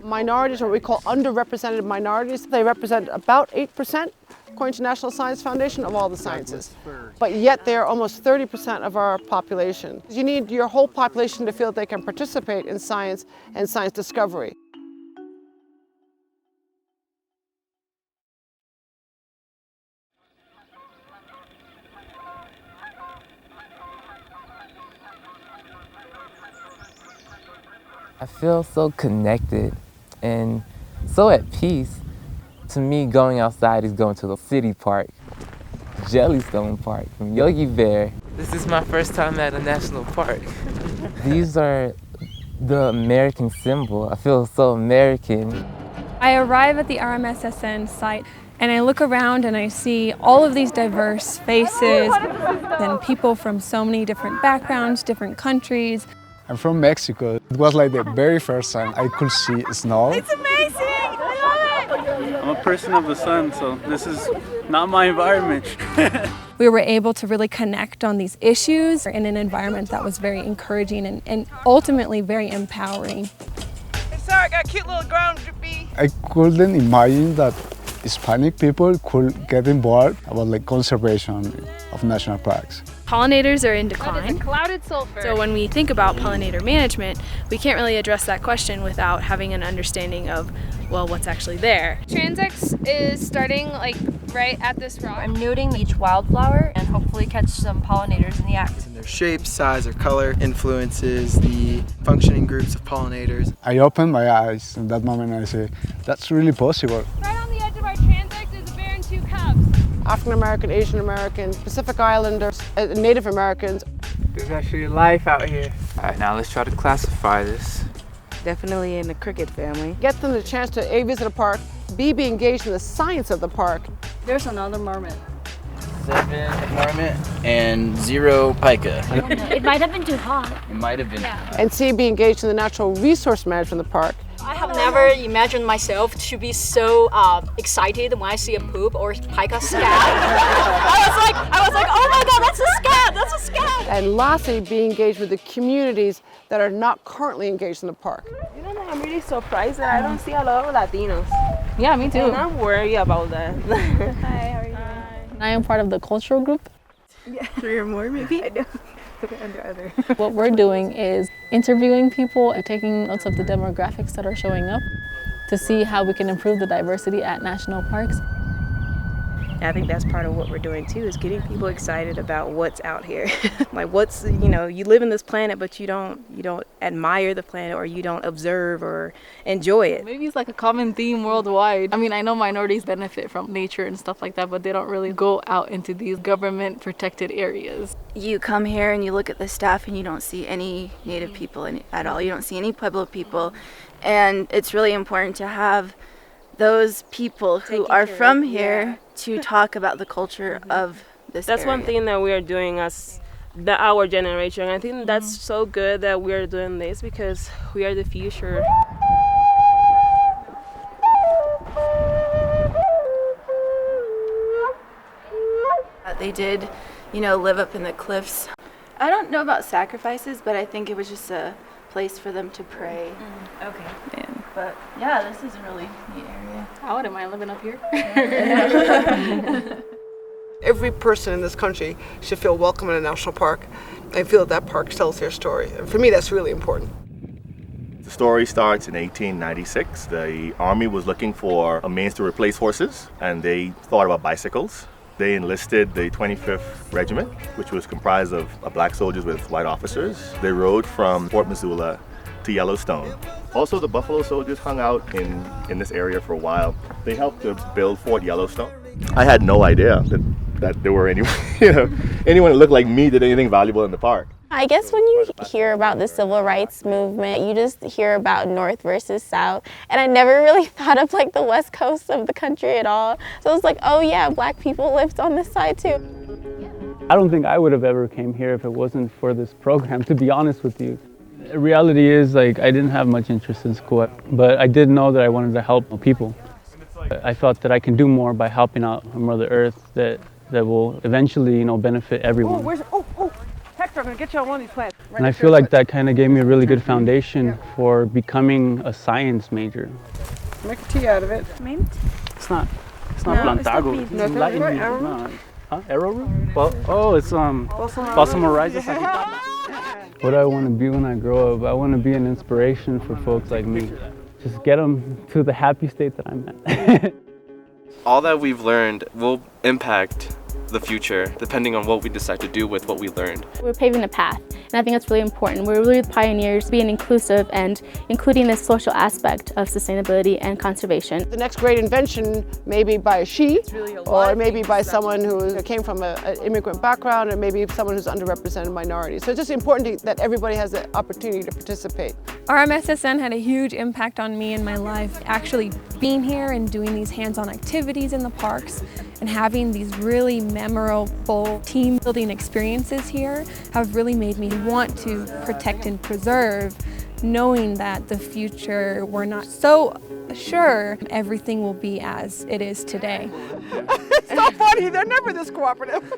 Minorities, or what we call underrepresented minorities, they represent about 8%, according to National Science Foundation, of all the sciences. But yet they are almost 30% of our population. You need your whole population to feel they can participate in science and science discovery. I feel so connected and so at peace. To me, going outside is going to the city park, Jellystone Park, from Yogi Bear. This is my first time at a national park. These are the American symbol. I feel so American. I arrive at the RMSSN site and I look around and I see all of these diverse faces and people from so many different backgrounds, different countries. I'm from Mexico. It was like the very first time I could see snow. It's amazing! I love it! I'm a person of the sun, so this is not my environment. We were able to really connect on these issues in an environment that was very encouraging and ultimately very empowering. Hey, sorry, I got a cute little ground bee. I couldn't imagine that Hispanic people could get involved about like conservation of national parks. Pollinators are in decline. Clouded sulfur. So when we think about pollinator management, we can't really address that question without having an understanding of, well, what's actually there. Transx is starting like right at this rock. I'm noting each wildflower and hopefully catch some pollinators in the act. And their shape, size, or color influences the functioning groups of pollinators. I opened my eyes in that moment and I say, that's really possible. Right on the edge of our transx is a bear and 2 cubs. African American, Asian American, Pacific Islanders, Native Americans. There's actually life out here. All right, now let's try to classify this. Definitely in the cricket family. Get them the chance to A, visit a park, B, be engaged in the science of the park. There's another marmot. 7 marmot and 0 pika. It might have been too hot. It might have been. And C, be engaged in the natural resource management of the park. I have never imagined myself to be so excited when I see a poop or pika scab. I was like, oh my God, that's a scab, that's a scab. And lastly, be engaged with the communities that are not currently engaged in the park. You know, I'm really surprised that I don't see a lot of Latinos. Yeah, me too. And I'm worried about that. Hi, how are you doing? I am part of the cultural group. Yeah. 3 or more maybe? I know. What we're doing is interviewing people and taking notes of the demographics that are showing up to see how we can improve the diversity at national parks. I think that's part of what we're doing too, is getting people excited about what's out here. Like what's, you know, you live in this planet, but you don't admire the planet, or you don't observe or enjoy it. Maybe it's like a common theme worldwide. I mean, I know minorities benefit from nature and stuff like that, but they don't really go out into these government protected areas. You come here and you look at the staff and you don't see any Native people at all. You don't see any Pueblo people. And it's really important to have those people who are from here to talk about the culture of this That's area. one thing that we are doing as our generation. I think that's so good that we are doing this, because we are the future. They did, you know, live up in the cliffs. I don't know about sacrifices, but I think it was just a place for them to pray. Okay. Yeah. But yeah, this is a really neat area. I wouldn't mind living up here. Every person in this country should feel welcome in a national park and feel that park tells their story. And for me, that's really important. The story starts in 1896. The Army was looking for a means to replace horses, and they thought about bicycles. They enlisted the 25th Regiment, which was comprised of black soldiers with white officers. They rode from Fort Missoula to Yellowstone. Also, the Buffalo Soldiers hung out in this area for a while. They helped to build Fort Yellowstone. I had no idea that there were anyone that looked like me did anything valuable in the park. I guess when you hear about the civil rights movement, you just hear about North versus South, and I never really thought of like the West Coast of the country at all. So I was like, oh yeah, black people lived on this side too. I don't think I would have ever came here if it wasn't for this program, to be honest with you. The reality is, like, I didn't have much interest in school, but I did know that I wanted to help people. I thought that I can do more by helping out Mother Earth that will eventually, benefit everyone. Oh, Hector, I'm gonna get you on one of these plants. And I feel like that kind of gave me a really good foundation for becoming a science major. Make a tea out of it. Mint? It's not plantago. It's Latin. No. Huh? Arrowroot? Well, oh, it's balsam rhiza. What do I want to be when I grow up? I want to be an inspiration for folks like me. Just get them to the happy state that I'm at. All that we've learned will impact the future, depending on what we decide to do with what we learned. We're paving the path, and I think that's really important. We're really the pioneers, being inclusive and including this social aspect of sustainability and conservation. The next great invention may be by a she, or maybe by someone who came from an immigrant background, or maybe someone who's underrepresented minority. So it's just important that everybody has the opportunity to participate. RMSSN had a huge impact on me in my life. Actually being here and doing these hands-on activities in the parks and having these really memorable team-building experiences here have really made me want to protect and preserve, knowing that the future, we're not so sure everything will be as it is today. It's so funny, they're never this cooperative.